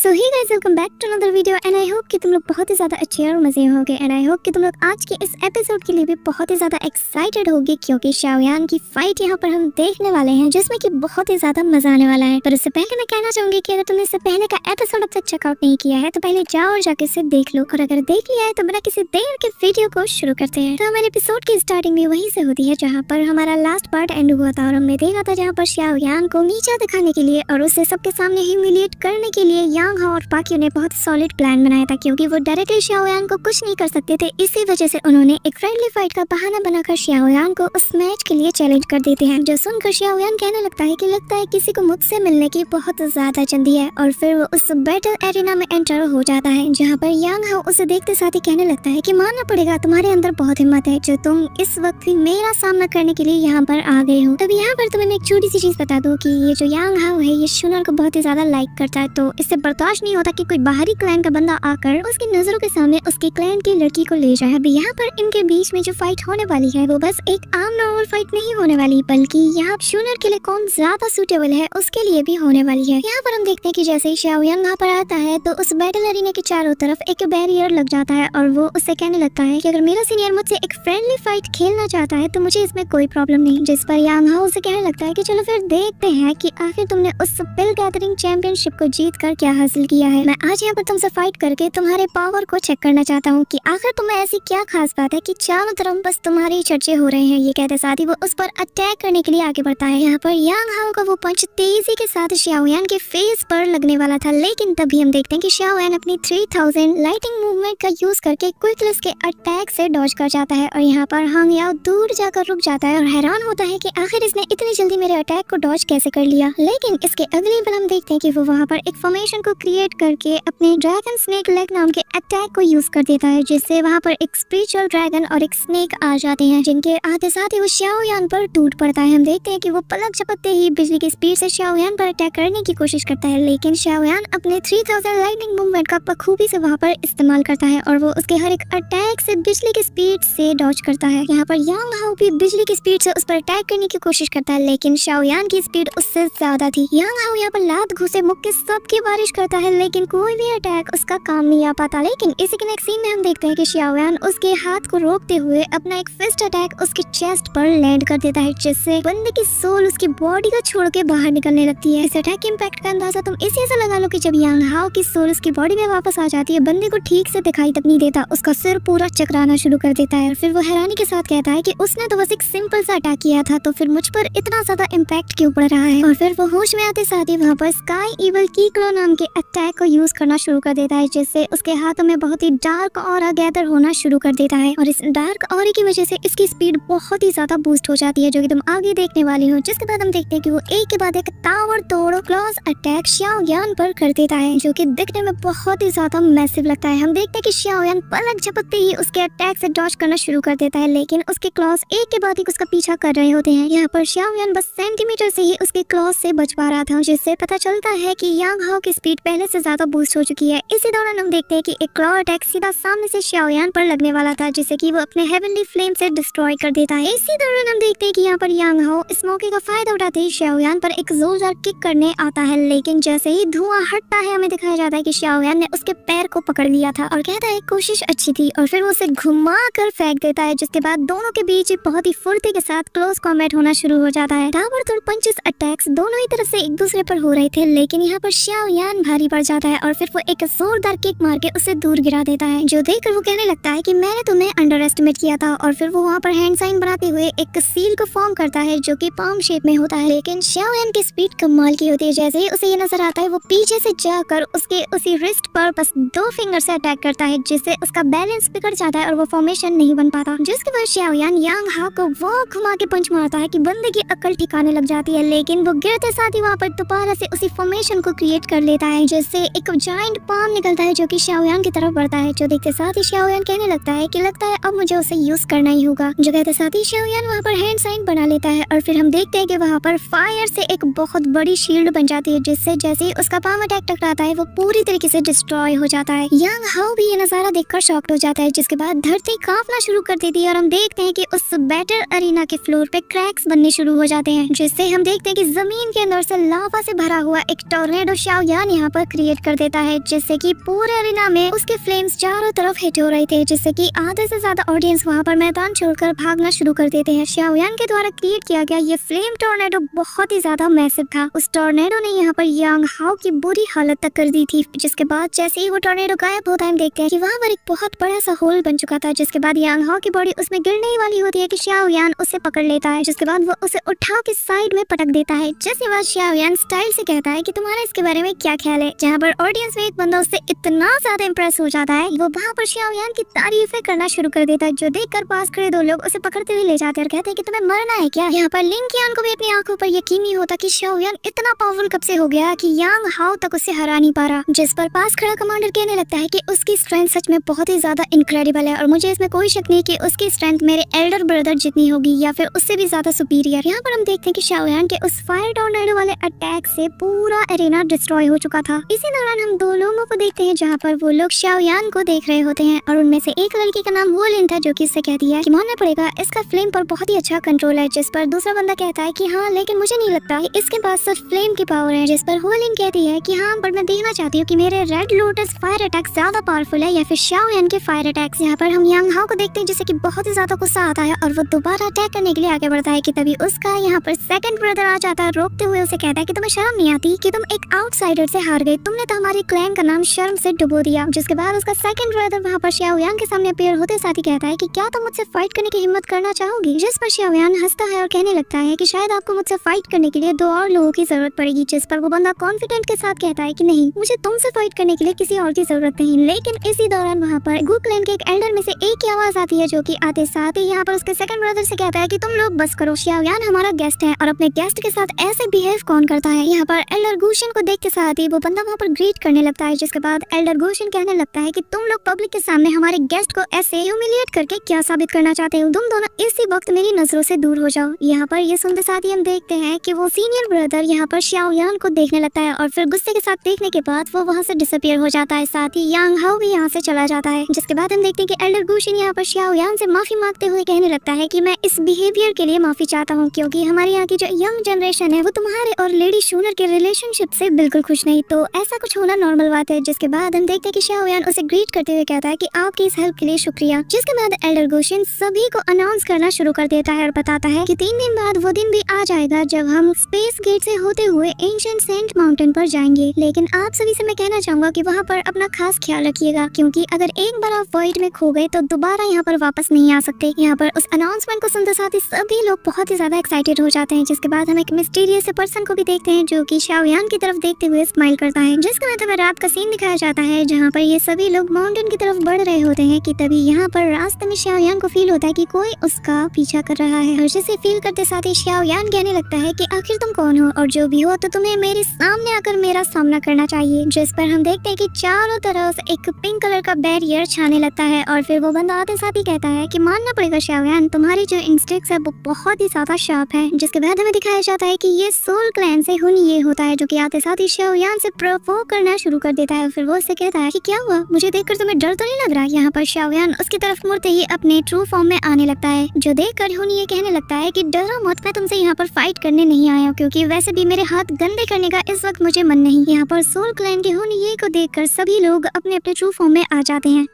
So hey guys, welcome back to another video and I hope कि तुम लोग बहुत ही ज़्यादा अच्छे और मज़े होगे एंड आई होप कि तुम लोग आज के इस एपिसोड के लिए भी बहुत ही ज़्यादा एक्साइटेड होगे क्योंकि शाओयान की फाइट यहाँ पर हम देखने वाले हैं जिसमें कि बहुत ही ज़्यादा मजा आने वाला है। पर उससे पहले मैं कहना चाहूंगी कि अगर तुमने इससे पहले का एपिसोड अब तक चेकआउट नहीं किया है तो पहले जाओ और जाके इसे देख लो, और अगर देख लिया है तो बिना किसी देर के वीडियो को शुरू करते हैं। तो हमारे एपिसोड की स्टार्टिंग भी वहीं से होती है जहाँ पर हमारा लास्ट पार्ट एंड हुआ था और हमने देखा था जहाँ पर शाओयान को नीचा दिखाने के लिए और उसे सबके सामने ह्यूमिलिएट करने के लिए यांग हाओ और पाक्यू ने बहुत सॉलिड प्लान बनाया था क्योंकि वो डायरेक्टली शाओयान को कुछ नहीं कर सकते थे। इसी वजह से उन्होंने एक फ्रेंडली फाइट का बहाना बनाकर शाओयान को उस मैच के लिए चैलेंज कर देते हैं, जो सुनकर शाओयान कहने लगता है किसी को मुझसे मिलने की बहुत ज्यादा जल्दी है और फिर वो उस बैटल एरिना में एंटर हो जाता है जहाँ पर यांग हाओ उसे देखते साथ ही कहने लगता है कि मानना पड़ेगा तुम्हारे अंदर बहुत हिम्मत है जो तुम इस वक्त मेरा सामना करने के लिए यहाँ पर आ गए हो। तब यहाँ पर तुम्हें मैं एक छोटी सी चीज बता दूं कि ये जो यांग हाओ है ये शुनर को बहुत ही ज्यादा लाइक करता है, तो इससे बर्दाश्त नहीं होता कि कोई बाहरी क्लैन का बंदा आकर उसकी नजरों के सामने उसके क्लैन की लड़की को ले जाए। अभी यहाँ पर इनके बीच में जो फाइट होने वाली है वो बस एक आम नॉर्मल फाइट नहीं होने वाली बल्कि यहाँ शूनर के लिए कौन ज्यादा सूटेबल है उसके लिए भी होने वाली है। यहाँ पर हम देखते हैं कि जैसे ही शाओयान वहाँ पर आता है तो उस बैटल एरिना के चारों तरफ एक बैरियर लग जाता है और वो उससे कहने लगता है कि अगर मेरा सीनियर मुझसे एक फ्रेंडली फाइट खेलना चाहता है तो मुझे इसमें कोई प्रॉब्लम नहीं। जिस पर यांग हाओ उसे कहने लगता है कि चलो फिर देखते हैं कि आखिर तुमने उस पिल गैदरिंग चैंपियनशिप को जीत कर क्या हासिल किया है। मैं आज यहाँ पर तुमसे फाइट करके तुम्हारे पावर को चेक करना चाहता हूँ कि आखिर तुम्हें ऐसी क्या खास बात है कि चारों तरफ बस तुम्हारी चर्चे हो रहे हैं। ये कहते साथ ही वो उस पर अटैक करने के लिए आगे बढ़ता है। यहाँ पर यांग हाओ का वो पंच तेजी के साथ शाओयान के फेस पर लगने वाला था, लेकिन तभी हम देखते हैं कि शाओयान अपनी 3000 लाइटिंग मूवमेंट का यूज करके क्विकली उसके अटैक से डॉज कर जाता है और यहाँ पर हांग याओ दूर जाकर रुक जाता है और हैरान होता है कि आखिर इसने इतनी जल्दी मेरे अटैक को डॉज कैसे कर लिया। लेकिन इसके अगले पल हम देखते हैं कि वो वहाँ पर एक फॉर्मेशन को क्रिएट करके अपने ड्रैगन स्नेक लेग नाम के अटैक को यूज कर देता है, जिससे वहाँ पर एक स्पिरिचुअल ड्रैगन और एक स्नेक आ जाते हैं जिनके आते साथ ही वो शाओयान पर टूट पड़ता है। हम देखते हैं कि वो पलक झपकते ही बिजली की स्पीड से शाओयान पर अटैक करने की कोशिश करता है, लेकिन शाओयान अपने 3000 लाइटनिंग मूवमेंट का बखूबी से वहाँ पर इस्तेमाल करता है और वो उसके हर एक अटैक से बिजली की स्पीड से डॉज करता है। यहाँ पर यांग हाओ भी बिजली की स्पीड से उस पर अटैक करने की कोशिश करता है, लेकिन शाओयान की स्पीड उससे ज्यादा थी। यांग हाओ यहाँ पर लात घुसे मुक्के सबकी बारिश करता है लेकिन कोई भी अटैक उसका काम नहीं आ पाता। लेकिन इसी के नेक्स्ट सीन में हम देखते हैं कि शाओयान उसके हाथ को रोकते हुए अपना एक फिस्ट अटैक उसके चेस्ट पर लैंड कर देता है, जिससे बंदे की सोल उसकी बॉडी को छोड़ के बाहर निकलने लगती है। इस अटैक के इम्पैक्ट का अंदाजा तुम इसी से लगा लो कि जब यांग हाओ की सोल उसकी बॉडी में वापस आ जाती है बंदे को ठीक से दिखाई तक नहीं देता, उसका सिर पूरा चकराना शुरू कर देता है और फिर वो हैरानी के साथ कहता है कि उसने तो बस एक सिंपल सा अटैक किया था तो फिर मुझ पर इतना ज्यादा इम्पैक्ट क्यों पड़ रहा है। और फिर वो होश में आते साथ ही वहाँ पर स्काई इवल कीक्रो नाम के अटैक को यूज करना शुरू कर देता है, जिससे उसके हाथों में बहुत ही डार्क ऑरा गैदर होना शुरू कर देता है और इस डार्क ऑरे की वजह से इसकी स्पीड बहुत ही ज्यादा बूस्ट हो जाती है, जो कि तुम आगे देखने वाली हो। जिसके बाद हम देखते हैं कि वो एक के बाद एक तावर तोड़ क्लॉज अटैक शाओयान पर कर देता है, जो कि दिखने में बहुत ही ज्यादा मैसिव लगता है। हम देखते हैं कि शाओयान पलक झपकते ही उसके अटैक से डॉज करना शुरू कर देता है, लेकिन उसके क्लॉज एक के बाद एक उसका पीछा कर रहे होते हैं। यहाँ पर शाओयान बस सेंटीमीटर से ही उसके क्लॉज से बच पा रहा था, जिससे पता चलता है कि यांग हाओ की स्पीड पहले से ज्यादा बूस्ट हो चुकी है। इसी दौरान हम देखते हैं कि एक क्लॉ अटैक सीधा सामने से शाओयान पर लगने वाला था, जिसे कि वो अपने हेवनली फ्लेम से डिस्ट्रॉय कर देता है। इसी दौरान हम देखते हैं कि यहाँ पर यांग हाओ इस मौके का फायदा उठाते ही शाओयान पर एक जोरदार किक करने आता है, लेकिन जैसे ही धुआं हटता है हमें दिखाया जाता है कि शाओयान ने उसके पैर को पकड़ लिया था और कहता है कोशिश अच्छी थी और फिर वो उसे घुमा कर फेंक देता है, जिसके बाद दोनों के बीच बहुत ही फुर्ती के साथ क्लोज कॉम्बैट होना शुरू हो जाता है। ताबड़तोड़ पंचेस अटैक्स दोनों ही तरफ से एक दूसरे पर हो रहे थे, लेकिन यहाँ पर शाओयान भारी पड़ जाता है और फिर वो एक जोरदार किक मार के उसे दूर गिरा देता है, जो देखकर वो कहने लगता है कि मैंने तुम्हें अंडर एस्टिमेट किया था। और फिर वो वहाँ पर हैंड साइन बनाते हुए एक सील को फॉर्म करता है जो कि पाम शेप में होता है, लेकिन शाओयान की स्पीड कमाल की होती है। जैसे ही उसे ये नजर आता है वो पीछे से जाकर उसके उसी रिस्ट पर बस 2 फिंगर से अटैक करता है, जिससे उसका बैलेंस बिगड़ जाता है और वो फॉर्मेशन नहीं बन पाता, जिसके बाद शाओयान यांग हाओ को वो घुमा के पंच मारता है कि बंदे की अकल ठिकाने लग जाती है, लेकिन वो गिरते साथ ही वहाँ पर दोबारा से उसी फॉर्मेशन को क्रिएट कर लेता है, जिससे एक जायंट पाम निकलता है जो कि शाओयान की तरफ बढ़ता है, जो देखते साथ ही शाओयान कहने लगता है कि लगता है अब मुझे उसे यूज करना ही होगा, जो कहते साथ ही शाओयान वहाँ पर हैंड साइन बना लेता है और फिर हम देखते हैं कि वहाँ पर फायर से एक बहुत बड़ी शील्ड बन जाती है, जिससे जैसे ही उसका पाम अटैक टकराता आता है वो पूरी तरीके से डिस्ट्रॉय हो जाता है। यांग हाउ भी ये नजारा देखकर शॉक्ड हो जाता है, जिसके बाद धरती कांपना शुरू कर देती है और हम देखते हैं कि उस बैटल अरीना के फ्लोर पे क्रैक्स बनने शुरू हो जाते हैं, जिससे हम देखते हैं कि जमीन के अंदर से लावा से भरा हुआ एक टॉर्नेडो शाओयान यहाँ पर क्रिएट कर देता है, जिससे कि पूरे अरीना में उसके फ्लेम्स चारों तरफ हिट हो रहे थे, जिससे कि आधे से ज्यादा ऑडियंस वहाँ पर मैदान छोड़कर भागना शुरू कर देते हैं। शाओयान के द्वारा क्रिएट किया गया ये फ्लेम टॉर्नेडो बहुत ही ज्यादा मैसिव था। उस टॉर्नेडो ने यहाँ पर यांग हाउ की बुरी हालत तक कर दी थी, जिसके बाद जैसे ही वो टॉर्नेडो गायब होता है हम देखते हैं कि वहाँ पर एक बहुत बड़ा सा होल बन चुका था, जिसके बाद यांग हाउ की बॉडी उसमें गिरने ही वाली होती है कि शाओयान उसे पकड़ लेता है, जिसके बाद वो उसे उठा के साइड में पटक देता है। जिसके बाद शाओयान स्टाइल से कहता है कि तुम्हारा इसके बारे में क्या ख्याल है, जहाँ पर ऑडियंस में एक बंदा उससे इतना ज्यादा इम्प्रेस हो जाता है वो वहाँ पर शाओयान की तारीफें करना शुरू कर देता है, जो देखकर पास खड़े दो लोग उसे पकड़ते हुए ले जाते हैं और कहते हैं कि तुम्हें मरना है क्या। यहाँ पर लिंग कियान को भी अपनी आंखों पर यकीन नहीं होता कि शाओयान इतना पावरफुल कब से हो गया कि यांग हाउ तक उसे हरा नहीं पा रहा, जिस पर पास खड़ा कमांडर कहने लगता है कि उसकी स्ट्रेंथ सच में बहुत ही ज्यादा इनक्रेडिबल है और मुझे इसमें कोई शक नहीं कि उसकी स्ट्रेंथ मेरे एल्डर ब्रदर जितनी होगी या फिर उससे भी ज्यादा सुपीरियर। यहाँ पर हम देखते हैं कि शाओयान के उस फायर टॉर्नेडो वाले अटैक से पूरा एरिना डिस्ट्रॉय हो चुका था। इसी दौरान हम दो लोगों को देखते हैं जहाँ पर वो लोग शाओयान को देख रहे होते हैं और उनमें से एक लड़की का नाम वो लिन था, जो कि इससे कहती है कि मानना पड़ेगा इसका फ्लेम पर बहुत ही अच्छा कंट्रोल है, जिस पर दूसरा बंदा कहता है कि हाँ लेकिन मुझे नहीं लगता कि इसके पास सिर्फ फ्लेम की पावर है, जिस पर होलिन कहती है कि हाँ पर मैं देखना चाहती हूँ कि मेरे रेड लोटस फायर अटैक ज्यादा पावरफुल है या फिर शाओयान के फायर अटैक्स। यहाँ पर हम यांग हाउ को देखते हैं जिसे कि बहुत ही ज्यादा गुस्सा आता है और वो दोबारा अटैक करने के लिए आगे बढ़ता है कि तभी उसका यहाँ पर सेकंड ब्रदर आ जाता है, रोकते हुए उसे कहता है कि तुम्हें शर्म नहीं आती कि तुम एक आउटसाइडर से हार गए, तुमने तो हमारे क्लैन का नाम शर्म से डुबो दिया। जिसके बाद उसका सेकंड ब्रदर वहाँ पर शाओयान के सामने अपीयर होते साथ ही कहता है कि क्या तुम मुझसे फाइट करने की हिम्मत करना चाहोगी, जिस पर शाओयान हंसता है और कहने लगता है कि शायद आपको मुझसे फाइट करने के लिए दो और लोगों की जरूरत पड़ेगी, जिस पर वो बंदा कॉन्फिडेंट के साथ कहता है कि नहीं मुझे तुमसे फाइट करने के लिए किसी और की जरूरत नहीं। लेकिन इसी दौरान वहाँ पर गु क्लैन के एक एल्डर में से एक की आवाज आती है, जो कि आते साथ ही यहाँ पर उसके सेकंड ब्रदर से कहता है कि तुम लोग बस करो, शाओयान हमारा गेस्ट है और अपने गेस्ट के साथ ऐसे बिहेव कौन करता है। यहाँ पर एल्डर गुशन को देख के साथ ही वो बंदा वहाँ पर ग्रीट करने लगता है, जिसके बाद एल्डर गुशन कहने लगता है कि तुम लोग पब्लिक के सामने हमारे गेस्ट को ऐसे ह्यूमिलिएट करके क्या साबित करना चाहते हो, तुम दोनों इसी वक्त मेरी नजरों से दूर हो जाओ। यहाँ पर ये सुनते साथ ही हम देखते हैं कि वो सीनियर ब्रदर यहाँ पर शाओयान को देखने लगता है और फिर गुस्से के साथ देखने के बाद वो वहाँ से डिसअपियर हो जाता है, साथ ही यांग हाउ भी यहाँ से चला जाता है। जिसके बाद हम देखते हैं कि एल्डर गुशन यहाँ पर शाओयान से माफी मांगते हुए कहने लगता है कि मैं इस बिहेवियर के लिए माफी चाहता हूँ, क्योंकि हमारे यहाँ की जो यंग जनरेशन है वो तुम्हारे और लेडी शूनर के रिलेशनशिप से बिल्कुल खुश नहीं, तो ऐसा कुछ होना नॉर्मल बात है। जिसके बाद हम देखते हैं कि शाओयान उसे ग्रीट करते हुए कहता है कि आपकी इस हेल्प के लिए शुक्रिया। जिसके बाद एल्डर गुशन सभी को अनाउंस करना शुरू कर देता है और बताता है कि 3 दिन बाद वो दिन भी आ जाएगा जब हम स्पेस गेट से होते हुए एंशिएंट सेंट माउंटेन पर जाएंगे, लेकिन आप सभी से मैं कहना चाहूंगा कि वहाँ पर अपना खास ख्याल रखिएगा, क्योंकि अगर एक बार आप वॉइड में खो गए तो दोबारा यहाँ पर वापस नहीं आ सकते। यहाँ पर उस अनाउंसमेंट को सुनते साथ ही सभी लोग बहुत ही ज्यादा एक्साइटेड हो जाते हैं। जिसके बाद हम एक मिस्टीरियस पर्सन को भी देखते हैं जो कि शाओयान की तरफ देखते हुए स्माइल करता है, जिसके बाद हमें रात का सीन दिखाया जाता है जहाँ पर ये सभी लोग माउंटेन की तरफ बढ़ रहे होते हैं कि तभी यहाँ पर रास्ते में शाओयान को फील होता है कि कोई उसका पीछा कर रहा है और जिसे फील करते साथ ही शाओयान कहने लगता है कि आखिर तुम कौन हो और जो भी हो तो तुम्हें मेरे सामने आकर मेरा सामना करना चाहिए। जिस पर हम देखते हैं कि चारों तरफ एक पिंक कलर का बैरियर छाने लगता है और फिर वो बंदा आते साथ ही कहता है कि मानना पड़ेगा शाओयान तुम्हारी जो इंस्टिंक्ट्स है वो बहुत ही ज्यादा शार्प है। जिसके बाद हमें दिखाया जाता है कि ये सोल क्लैन से हुन ये होता है, जो कि आते साथ ही शाओयान से प्रोवोक करना शुरू कर देता है। फिर वो उससे कहता है कि क्या हुआ, मुझे देखकर तुम्हें डर तो नहीं लग रहा। यहाँ पर शाओयान उसकी तरफ मुड़ते ही अपने ट्रू फॉर्म में आने लगता है, जो देखकर हुन ये कहने लगता है कि डरो मत, मैं तुमसे यहाँ पर फाइट करने नहीं आया, क्योंकि वैसे भी मेरे हाथ गंदे करने का इस वक्त मुझे मन नहीं। यहाँ पर सोल क्लैन के हुन ये को देखकर सभी लोग अपने अपने ट्रू फॉर्म में आ जाते हैं,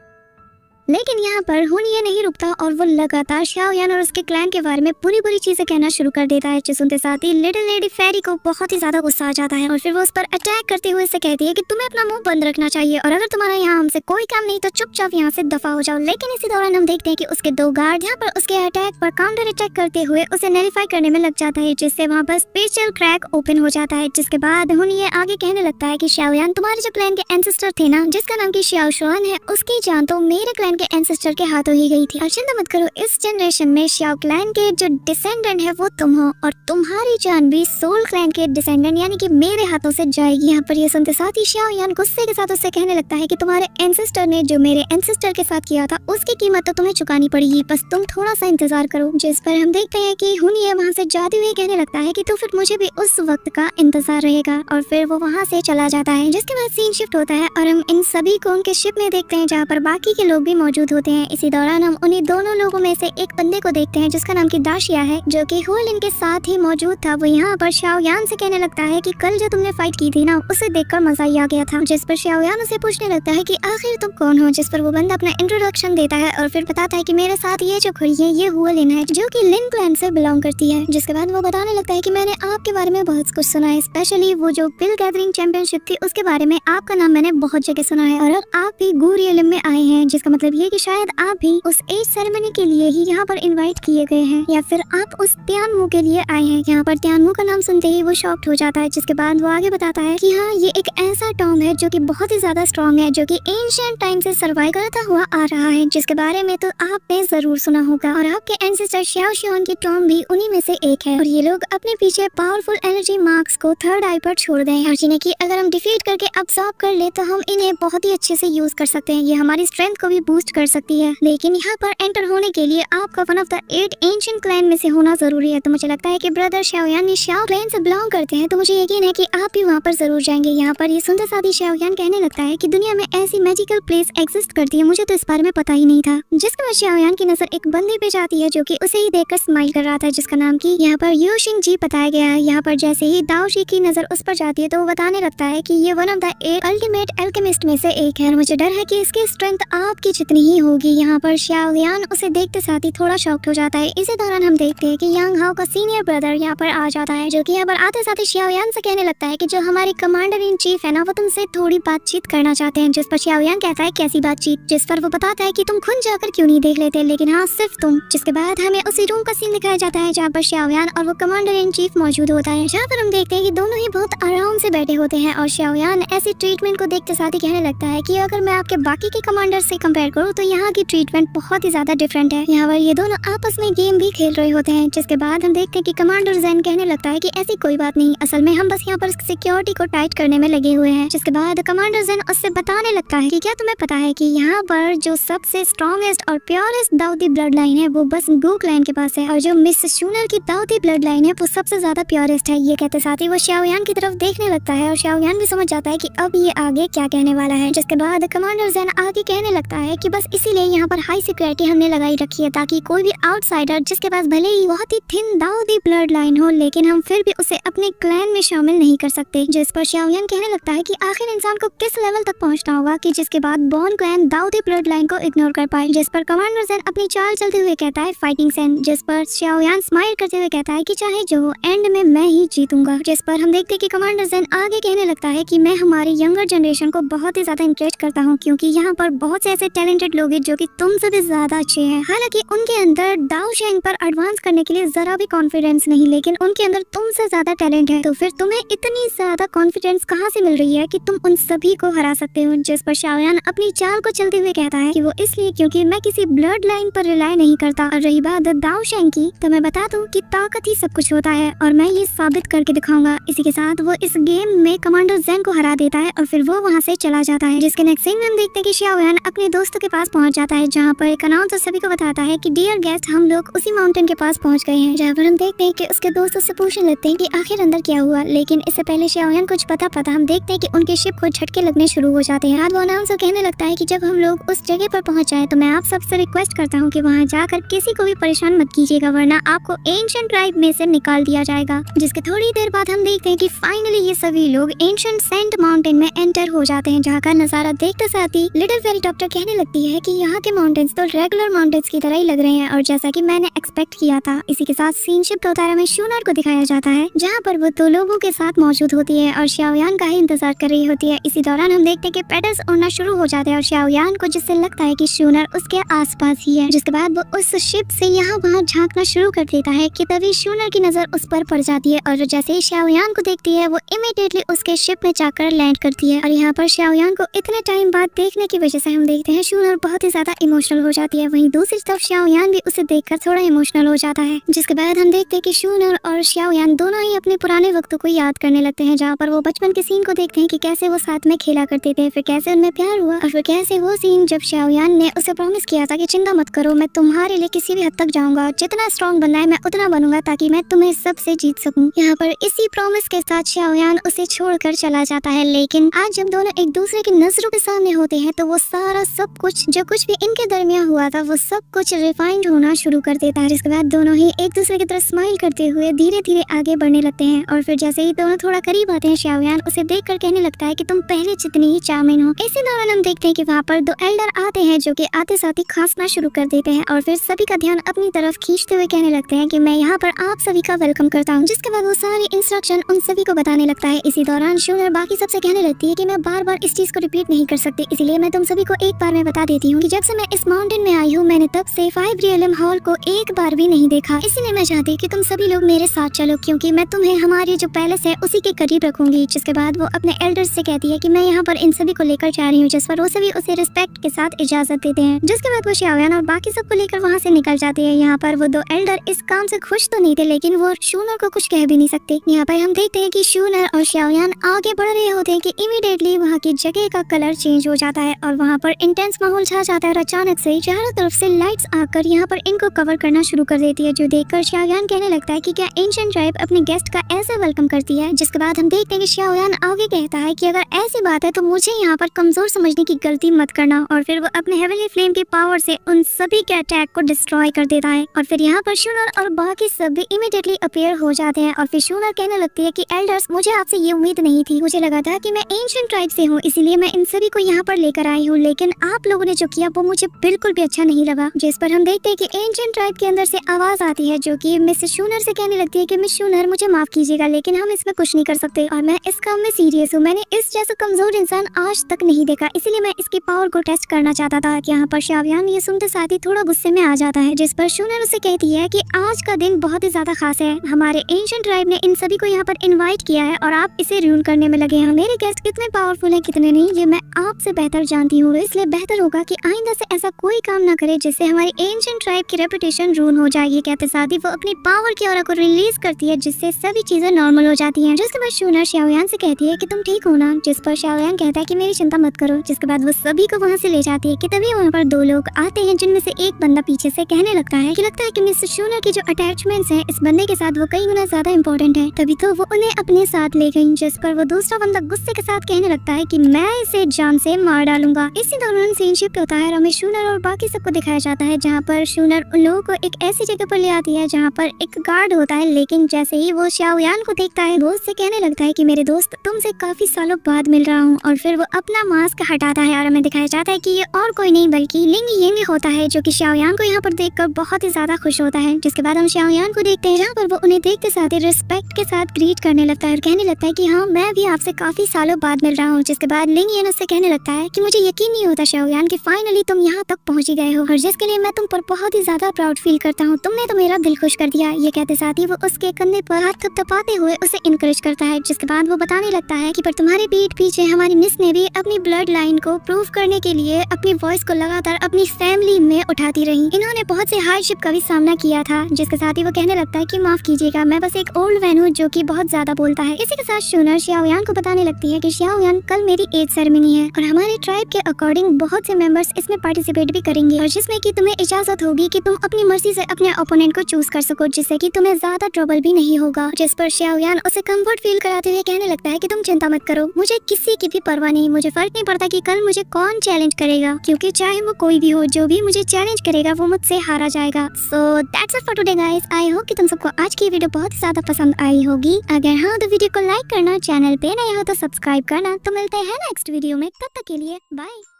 लेकिन यहाँ पर हुन ये नहीं रुकता और वो लगातार शाओयान और उसके क्लैन के बारे में बुरी बुरी चीजें कहना शुरू कर देता है, जो सुनते साथ ही लिटिल लेडी फेरी को बहुत ही ज्यादा गुस्सा आ जाता है और फिर वो उस पर अटैक करते हुए से कहती है कि तुम्हें अपना मुंह बंद रखना चाहिए और अगर तुम्हारा यहाँ हमसे कोई काम नहीं तो चुपचाप यहाँ से दफा हो जाओ। लेकिन इसी दौरान हम देखते हैं कि उसके दो गार्ड यहाँ पर उसके अटैक पर काउंटर अटैक करते हुए उसे नलिफाई करने में लग जाता है, जिससे वहाँ पर स्पेशल क्रैक ओपन हो जाता है। जिसके बाद हुन ये आगे कहने लगता है कि शाओयान तुम्हारे जो क्लैन के एंसेस्टर थे ना, जिसका नाम की शाओशुआन है, उसकी जान तो मेरे क्लैन क्लैन के एंसेस्टर के हाथों ही गई थी। और चिंता मत करो, इस जनरेशन में शाओ क्लैन के जो डिसेंडेंट है वो तुम हो, और तुम्हारी जान भी सोल क्लैन के डिसेंडेंट यानी कि मेरे हाथों से जाएगी। यहाँ पर ये सुनते साथ ही शाओ यान गुस्से के साथ उससे कहने लगता है कि तुम्हारे एंसेस्टर ने जो मेरे एंसेस्टर के साथ किया था उसकी कीमत तो तुम्हें चुकानी पड़ेगी, बस तुम थोड़ा सा इंतजार करो। जिस पर हम देखते हैं कि हुनिये वहाँ से जाते हुए कहने लगता है कि तो फिर मुझे भी उस वक्त का इंतजार रहेगा, और फिर वो वहाँ से चला जाता है। जिसके बाद सीन शिफ्ट होता है और हम इन सभी को उनके शिप में देखते हैं जहाँ पर बाकी के लोग भी मौजूद होते हैं। इसी दौरान हम उन्हीं दोनों लोगों में से एक बंदे को देखते हैं जिसका नाम की दाशिया है, जो कि होल इनके साथ ही मौजूद था। वो यहाँ पर शाओ यान से कहने लगता है कि कल जो तुमने फाइट की थी ना, उसे देखकर मजा ही आ गया था। जिस पर शाओ यान उसे पूछने लगता है कि आखिर तुम कौन हो। जिस पर वो बंदा अपना इंट्रोडक्शन देता है और फिर बताता है कि मेरे साथ ये जो खड़ी है ये हुलिन है, जो कि लिन क्लैन से बिलोंग करती है। जिसके बाद वो बताने लगता है कि मैंने आपके बारे में बहुत कुछ सुना है, स्पेशली वो जो पिल गैदरिंग चैंपियनशिप थी उसके बारे में आपका नाम मैंने बहुत जगह सुना है, और अब आप भी गुरियलम में आए हैं, जिसका मतलब ये कि शायद आप भी उस एज सेरेमनी के लिए ही यहाँ पर इनवाइट किए गए हैं, या फिर आप उस त्यानमू के लिए आए हैं। यहाँ पर त्यानमू का नाम सुनते ही वो शॉक्ड हो जाता है। जिसके बाद वो आगे बताता है कि हाँ, ये एक ऐसा टॉम है जो कि बहुत ही ज्यादा स्ट्रॉन्ग है, जो कि एंशिएंट टाइम से सर्वाइव करता हुआ आ रहा है, जिसके बारे में तो आपने जरूर सुना होगा। और आपके एंसेस्टर शाओ शियान की टॉम भी उन्हीं में से एक है, और ये लोग अपने पीछे पावरफुल एनर्जी मार्क्स को थर्ड आई पर छोड़ दें, और जिन्हें कि अगर हम डिफीट करके अब्सॉर्ब कर ले तो हम इन्हें बहुत ही अच्छे से यूज कर सकते हैं। ये हमारी स्ट्रेंथ को भी बूस्ट कर सकती है, लेकिन यहाँ पर एंटर होने के लिए आपका one of the 8 ancient clan में से होना जरूरी है। तो मुझे लगता है कि ब्रदर शाओ यान शाओ क्लैन से बिलोंग करते हैं, तो मुझे यकीन है कि आप भी वहाँ पर जरूर जाएंगे। यहाँ पर ये सुनते साथ ही शाओ यान कहने लगता है कि दुनिया में ऐसी मैजिकल प्लेस एग्जिस्ट करती है, मुझे तो इस बारे में पता ही नहीं था। जिसके बाद शाओ यान की नजर एक बंदे पे जाती है जो कि उसे ही देखकर स्माइल कर रहा था, जिसका नाम की यहाँ पर यू शिंग जी बताया गया है। यहाँ पर जैसे ही दाओ शी की नजर उस पर जाती है तो वो बताने लगता है कि ये one of the 8 ultimate alchemist में से एक है, और मुझे डर है कि इसकी स्ट्रेंथ आपकी जितनी ही होगी। यहाँ पर शाओ यान उसे देखते साथ ही थोड़ा शॉक्ड हो जाता है। इसी दौरान हम देखते हैं कि यांग हाओ का सीनियर ब्रदर यहाँ पर आ जाता है, जो कि यहाँ पर आते साथ ही शाओ यान से कहने लगता है कि जो हमारे कमांडर इन चीफ है ना, वो तुमसे थोड़ी बातचीत करना चाहते हैं। जिस पर शाओ यान कहता है कैसी बातचीत, जिस पर वो बताता है कि तुम खुद जाकर क्यों नहीं देख लेते, लेकिन हाँ सिर्फ तुम। जिसके बाद हमें उसी रूम का सीन दिखाया जाता है जहाँ पर शाओ यान और वो कमांडर इन चीफ मौजूद होता है, जहाँ पर हम देखते हैं कि दोनों ही बहुत आराम से बैठे होते हैं, और शाओ यान ऐसी ट्रीटमेंट को देखते साथ ही कहने लगता है कि अगर मैं आपके बाकी के कमांडर से कंपेयर करूँ तो यहाँ की ट्रीटमेंट बहुत ही ज्यादा डिफरेंट है। यहाँ पर ये दोनों आपस में गेम भी खेल रहे होते हैं। जिसके बाद हम देखते हैं कि कमांडर जैन कहने लगता है कि ऐसी कोई बात नहीं, असल में हम बस यहाँ पर सिक्योरिटी को टाइट करने में लगे हुए हैं। जिसके बाद कमांडर जैन उससे बताने लगता है कि क्या तुम्हें पता है कि यहाँ पर जो सबसे स्ट्रॉन्गेस्ट और प्योरेस्ट दाऊदी ब्लड लाइन है वो बस गू क्लैन के पास है, और जो मिस शूनर की दाऊदी ब्लड लाइन है वो सबसे ज्यादा प्योरेस्ट है। ये कहते साथ ही वो शाओ यान की तरफ देखने लगता है, और शाओ यान भी समझ जाता है कि अब ये आगे क्या कहने वाला है। जिसके बाद कमांडर जैन आगे कहने लगता है कि बस इसीलिए यहाँ पर हाई सिक्योरिटी हमने लगाई रखी है, ताकि कोई भी आउटसाइडर जिसके पास भले ही बहुत ही थिन दाऊदी ब्लड लाइन हो, लेकिन हम फिर भी उसे अपने क्लैन में शामिल नहीं कर सकते। जिस पर शाओ यान कहने लगता है कि आखिर इंसान को किस लेवल तक पहुँचना होगा कि जिसके बाद born clan Dawoodi blood line को इग्नोर कर पाए। जिस पर कमांडर जैन अपनी चाल चलते हुए कहता है फाइटिंग सेंस, जिस पर शाओ यान स्माइल करते हुए कहता है कि चाहे जो हो एंड में मैं ही जीतूंगा। जिस पर हम देखते हैं कि कमांडर जैन आगे कहने लगता है कि मैं हमारी यंगर जनरेशन को बहुत ही ज्यादा इंकरेज करता हूँ, क्योंकि यहाँ पर बहुत से ऐसे टैलेंटेड लोग हैं जो कि तुमसे भी ज्यादा अच्छे हैं। हालांकि उनके अंदर दाओ शेंग पर एडवांस करने के लिए जरा भी कॉन्फिडेंस नहीं, लेकिन उनके अंदर तुमसे ज्यादा टैलेंट है, तो फिर तुम्हें इतनी ज्यादा कॉन्फिडेंस कहाँ से मिल रही है कि तुम उन सभी को हरा सकते हो। जिस पर शाओ यान अपनी चाल को चलते हुए कहता है कि वो इसलिए क्योंकि मैं किसी ब्लड लाइन पर रिलाई नहीं करता। और रही बात दाओ शेंग की, तो मैं बता दूं कि ताकत ही सब कुछ होता है, और मैं ये साबित करके दिखाऊंगा। इसी के साथ वो इस गेम में कमांडर जैन को हरा देता है, और फिर वो वहाँ से चला जाता है। जिसके नेक्स्ट सीन में हम देखते हैं कि शाओ यान अपने दोस्तों के पास पहुंच जाता है, जहाँ पर एक अनाउंसर सभी को बताता है कि डियर गेस्ट, हम लोग उसी माउंटेन के पास पहुंच गए हैं। जहाँ पर हम देखते हैं कि उसके दोस्त उससे पूछने लगते हैं कि आखिर अंदर क्या हुआ, लेकिन इससे पहले शाओ यान कुछ पता हम देखते हैं कि उनके शिप को झटके लगने शुरू हो जाते हैं। वो अनाउंसर कहने लगता है कि जब हम लोग उस जगह पर पहुंच जाए तो मैं आप सबसे रिक्वेस्ट करता हूँ कि वहाँ जाकर किसी को भी परेशान मत कीजिएगा, वरना आपको एंशिएंट ट्राइब में से निकाल दिया जाएगा। जिसके थोड़ी देर बाद हम देखते हैं कि फाइनली ये सभी लोग एंशिएंट सेंट माउंटेन में एंटर हो जाते हैं, जहाँ का नजारा देखते साथ ही लिटिल फेरी डॉक्टर कहने लगती है कि यहाँ के माउंटेन्स तो रेगुलर माउंटेन्स की तरह ही लग रहे हैं, और जैसा कि मैंने एक्सपेक्ट किया था। इसी के साथ सीन शिफ्ट होता है, हमें शूनर को दिखाया जाता है, जहाँ पर वो दो लोगों के साथ मौजूद होती है और शाओ यान का ही इंतजार कर रही होती है। इसी दौरान हम देखते हैं कि पेडल्स उड़ना शुरू हो जाते हैं, और शाओ यान को जिससे लगता है कि शूनर उसके आसपास ही है। जिसके बाद वो उस शिप से यहाँ वहाँ झांकना शुरू कर देता है कि तभी शूनर की नजर उस पर पड़ जाती है, और जैसे ही शाओ यान को देखती है वो इमीडिएटली उसके शिप में जाकर लैंड करती है। और यहाँ पर शाओ यान को इतने टाइम बाद देखने की वजह से हम देखते हैं शूनर शूनर बहुत ही ज्यादा इमोशनल हो जाती है। वहीं दूसरी तरफ शाओयान भी उसे देखकर थोड़ा इमोशनल हो जाता है, जिसके बाद हम देखते हैं कि शूनर और शाओयान दोनों ही अपने पुराने वक्तों को याद करने लगते हैं, जहाँ पर वो बचपन के सीन को देखते हैं कि कैसे वो साथ में खेला करते थे, फिर कैसे उनमें प्यार हुआ, और फिर कैसे वो सीन जब शाओयान ने उसे प्रॉमिस किया था कि चिंता मत करो, मैं तुम्हारे लिए किसी भी हद तक जाऊंगा, जितना स्ट्रॉन्ग बनना है मैं उतना बनूंगा ताकि मैं तुम्हें सबसे जीत सकूं। यहाँ पर इसी प्रॉमिस के साथ शाओयान उसे छोड़कर चला जाता है। लेकिन आज जब दोनों एक दूसरे की नजरों के सामने होते हैं तो वो सारा सब कुछ जो कुछ भी इनके दरमियान हुआ था वो सब कुछ रिफाइंड होना शुरू कर देता है, जिसके बाद दोनों ही एक दूसरे की तरफ स्माइल करते हुए धीरे धीरे आगे बढ़ने लगते हैं। और फिर जैसे ही दोनों थोड़ा करीब आते हैं, शाओयान उसे देखकर कहने लगता है कि तुम पहले जितनी ही चार्मिंग हो। इसी दौरान हम देखते हैं कि वहाँ पर दो एल्डर आते हैं जो कि आते साथ ही खांसना शुरू कर देते हैं और फिर सभी का ध्यान अपनी तरफ खींचते हुए कहने लगते हैं कि मैं यहाँ पर आप सभी का वेलकम करता हूँ। जिसके बाद वो सारी इंस्ट्रक्शन उन सभी को बताने लगता है। इसी दौरान शूनर बाकी सबसे कहने लगती है कि मैं बार बार इस चीज को रिपीट नहीं कर सकती, इसलिए मैं तुम सभी को एक बार में बता देती हूँ कि जब से मैं इस माउंटेन में आई हूँ मैंने तब से 5 रियलम हॉल को एक बार भी नहीं देखा, इसलिए मैं चाहती कि तुम सभी लोग मेरे साथ चलो क्योंकि मैं तुम्हें हमारी जो पैलेस है उसी के करीब रखूंगी। जिसके बाद वो अपने एल्डर्स से कहती है कि मैं यहाँ पर इन सभी को लेकर जा रही हूँ, जिस पर वो सभी उसे रिस्पेक्ट के साथ इजाजत देते हैं। जिसके बाद वो शाओयान और बाकी सबको लेकर वहाँ से निकल जाती है। यहाँ पर वो दो एल्डर इस काम से खुश तो नहीं थे, लेकिन वो शूनर को कुछ कह भी नहीं सकते। यहाँ पर हम देखते हैं कि शूनर और शाओयान आगे बढ़ रहे होते हैं कि इमीडिएटली वहाँ की जगह का कलर चेंज हो जाता है और वहाँ पर इंटेंस माहौल छा जाता है और अचानक से चारों तरफ से लाइट्स आकर यहाँ पर इनको कवर करना शुरू कर देती है, जो देखकर शाओयान कहने लगता है कि क्या एंशिएंट ट्राइब अपने गेस्ट का ऐसे वेलकम करती है। जिसके बाद हम देखते हैं कि शाओयान आगे कहता है कि अगर ऐसी बात है तो मुझे यहाँ पर कमजोर समझने की गलती मत करना, और फिर वो अपने हेवनली फ्लेम की पावर से उन सभी के अटैक को डिस्ट्रॉय कर देता है और फिर यहाँ पर शूनर और बाकी सब भी इमीडिएटली अपीयर हो जाते हैं। और फिर शूनर कहने लगती है कि एल्डर्स मुझे आपसे ये उम्मीद नहीं थी, मुझे लगा था कि मैं एंशिएंट ट्राइब से हूँ इसलिए मैं इन सभी को यहाँ पर लेकर आई हूँ, लेकिन आप लोगों ने जो किया वो मुझे बिल्कुल भी अच्छा नहीं लगा। जिस पर हम देखते हैं कि एंशिएंट ट्राइब के अंदर से आवाज आती है जो कि मिस शूनर से कहने लगती है कि मिस शूनर मुझे माफ कीजिएगा लेकिन हम इसमें कुछ नहीं कर सकते और मैं इस काम में सीरियस हूँ, मैंने इस जैसा कमजोर इंसान आज तक नहीं देखा, इसीलिए मैं इसकी पावर को टेस्ट करना चाहता था। यहाँ पर शाओयान ये सुनते साथ ही थोड़ा गुस्से में आ जाता है, जिस पर शूनर उसे कहती है कि आज का दिन बहुत ही ज्यादा खास है, हमारे एंशिएंट ट्राइब ने इन सभी को यहाँ पर इनवाइट किया है और आप इसे रूल करने में लगे हैं। मेरे गेस्ट कितने पावरफुल हैं कितने नहीं ये मैं आपसे बेहतर जानती हूँ, इसलिए बेहतर होगा कि आइंदा से ऐसा कोई काम ना करे जिससे हमारी एंशिएंट ट्राइब की रेपुटेशन रून हो जाएगी। कहते साथ ही वो अपनी पावर की ऑरा को रिलीज करती है जिससे सभी चीजें नॉर्मल हो जाती हैं। जिसके बाद शूनर शाओयान से कहती है कि तुम ठीक हो ना, जिस पर शाओयान कहता है कि मेरी चिंता मत करो। जिसके बाद वो सभी को वहाँ से ले जाती है कि तभी वहाँ पर दो लोग आते हैं जिनमें से एक बंदा पीछे से कहने लगता है कि मिस शूनर की जो अटैचमेंट्स हैं इस बंदे के साथ वो कई गुना ज्यादा इंपॉर्टेंट है, तभी तो वो उन्हें अपने साथ ले गई। जिस पर वो दूसरा बंदा गुस्से के साथ कहने लगता है कि मैं इसे जान से मार डालूंगा। इसी दौरान सीन शिफ्ट होता है और हमें शूनर और बाकी सबको दिखाया जाता है जहाँ पर शूनर उन लोगों को एक ऐसी जगह पर ले आती है जहाँ पर एक गार्ड होता है, लेकिन जैसे ही वो शाओयान को देखता है वो उससे कहने लगता है कि मेरे दोस्त तुमसे काफी सालों बाद मिल रहा हूँ, और फिर वो अपना मास्क हटाता है और हमें दिखाया जाता है कि ये और कोई नहीं बल्कि लिंग यिंग होता है जो कि शाओयान को यहाँ पर देखकर बहुत ही ज्यादा खुश होता है। जिसके बाद हम शाओयान को देखते हैं जहाँ पर वो उन्हें देखते साथ ही रिस्पेक्ट के साथ ग्रीट करने लगता है और कहने लगता है कि हाँ मैं भी आपसे काफी सालों बाद मिल रहा हूँ। जिसके बाद लिंग यिंग उससे कहने लगता है कि मुझे यकीन नहीं होता शाओयान कि फाइनली तुम यहाँ तक पहुँच गए हो और जिसके लिए मैं तुम पर बहुत ही ज्यादा प्राउड फील करता हूँ, तुमने तो मेरा दिल खुश कर दिया। ये कहते साथ ही वो उसके कंधे पर हाथ थपथपाते हुए उसे इनकरेज करता है। जिसके बाद वो बताने लगता है कि पर तुम्हारी पीठ पीछे हमारी मिस ने भी अपनी ब्लड लाइन को प्रूव करने के लिए अपनी वॉइस को लगातार अपनी फैमिली में उठाती रही, इन्होंने बहुत से हार्डशिप का भी सामना किया था। जिसके साथ ही वो कहने लगता है कि माफ कीजिएगा मैं बस एक ओल्ड मैन हूँ जो कि बहुत ज्यादा बोलता है। इसी के साथ शूनर शाओयान को बताने लगती है कि शाओयान कल मेरी एज सेरेमनी है और हमारे ट्राइब के अकॉर्डिंग बहुत से मेंबर्स इसमें पार्टिसिपेट भी करेंगे और जिसमें कि तुम्हें इजाजत होगी कि तुम अपनी मर्जी से अपने ओपोनेंट को चूज कर सको जिससे कि तुम्हें ज्यादा ट्रबल भी नहीं होगा। जिस पर शाओयान उसे कंफर्ट फील कराते हुए कहने लगता है कि तुम चिंता मत करो, मुझे किसी की भी परवाह नहीं, मुझे फर्क नहीं पड़ता कि कल मुझे कौन चैलेंज करेगा क्योंकि चाहे वो कोई भी हो जो भी मुझे चैलेंज करेगा वो मुझसे हारा जाएगा। So that's it for today guys, I hope कि तुम सबको आज की वीडियो बहुत ज्यादा पसंद आई होगी। अगर हाँ तो वीडियो को लाइक करना, चैनल पे नए हो तो सब्सक्राइब करना। तो मिलते हैं नेक्स्ट वीडियो में, तब तक के लिए बाय।